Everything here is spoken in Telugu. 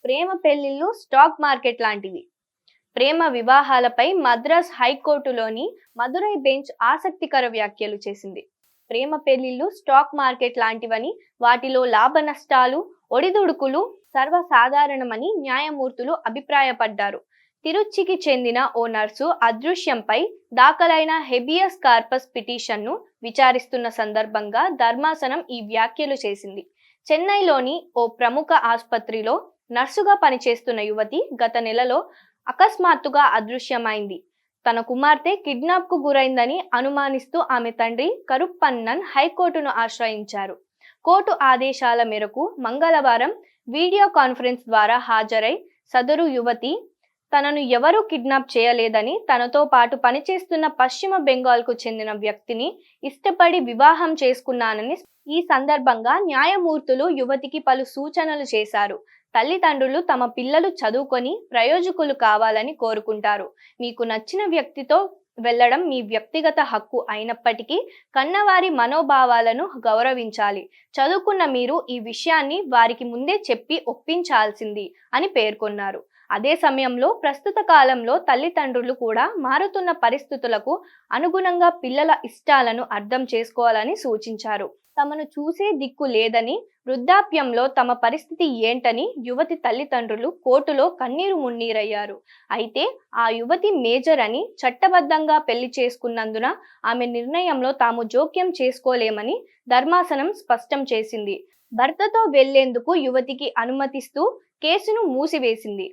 ప్రేమ పెళ్లిళ్ళు స్టాక్ మార్కెట్ లాంటివి. ప్రేమ వివాహాలపై మద్రాస్ హైకోర్టులోని మదురై బెంచ్ ఆసక్తికర వ్యాఖ్యలు చేసింది. ప్రేమ పెళ్లిళ్ళు స్టాక్ మార్కెట్ లాంటివని, వాటిలో లాభ నష్టాలు, ఒడిదుడుకులు సర్వసాధారణమని న్యాయమూర్తులు అభిప్రాయపడ్డారు. తిరుచికి చెందిన ఓ నర్సు అదృశ్యంపై దాఖలైన హెబియస్ కార్పస్ పిటిషన్ను విచారిస్తున్న సందర్భంగా ధర్మాసనం ఈ వ్యాఖ్యలు చేసింది. చెన్నైలోని ఓ ప్రముఖ ఆసుపత్రిలో నర్సుగా పనిచేస్తున్న యువతి గత నెలలో అకస్మాత్తుగా అదృశ్యమైంది. తన కుమార్తె కిడ్నాప్ కు గురైందని అనుమానిస్తూ ఆమె తండ్రి కరుప్పన్నన్ హైకోర్టును ఆశ్రయించారు. కోర్టు ఆదేశాల మేరకు మంగళవారం వీడియో కాన్ఫరెన్స్ ద్వారా హాజరై సదరు యువతి తనను ఎవరూ కిడ్నాప్ చేయలేదని, తనతో పాటు పనిచేస్తున్న పశ్చిమ బెంగాల్కు చెందిన వ్యక్తిని ఇష్టపడి వివాహం చేసుకున్నానని ఈ సందర్భంగా న్యాయమూర్తులు యువతికి పలు సూచనలు చేశారు. తల్లిదండ్రులు తమ పిల్లలు చదువుకొని ప్రయోజకులు కావాలని కోరుకుంటారు. మీకు నచ్చిన వ్యక్తితో వెళ్లడం మీ వ్యక్తిగత హక్కు అయినప్పటికీ కన్నవారి మనోభావాలను గౌరవించాలి. చదువుకున్న మీరు ఈ విషయాన్ని వారికి ముందే చెప్పి ఒప్పించాల్సింది అని పేర్కొన్నారు. అదే సమయంలో ప్రస్తుత కాలంలో తల్లిదండ్రులు కూడా మారుతున్న పరిస్థితులకు అనుగుణంగా పిల్లల ఇష్టాలను అర్థం చేసుకోవాలని సూచించారు. తమను చూసే దిక్కు లేదని, వృద్ధాప్యంలో తమ పరిస్థితి ఏంటని యువతి తల్లిదండ్రులు కోర్టులో కన్నీరు మున్నీరయ్యారు. అయితే ఆ యువతి మేజర్ అని, చట్టబద్ధంగా పెళ్లి చేసుకున్నందున ఆమె నిర్ణయంలో తాము జోక్యం చేసుకోలేమని ధర్మాసనం స్పష్టం చేసింది. భర్తతో వెళ్లేందుకు యువతికి అనుమతిస్తూ కేసును మూసివేసింది.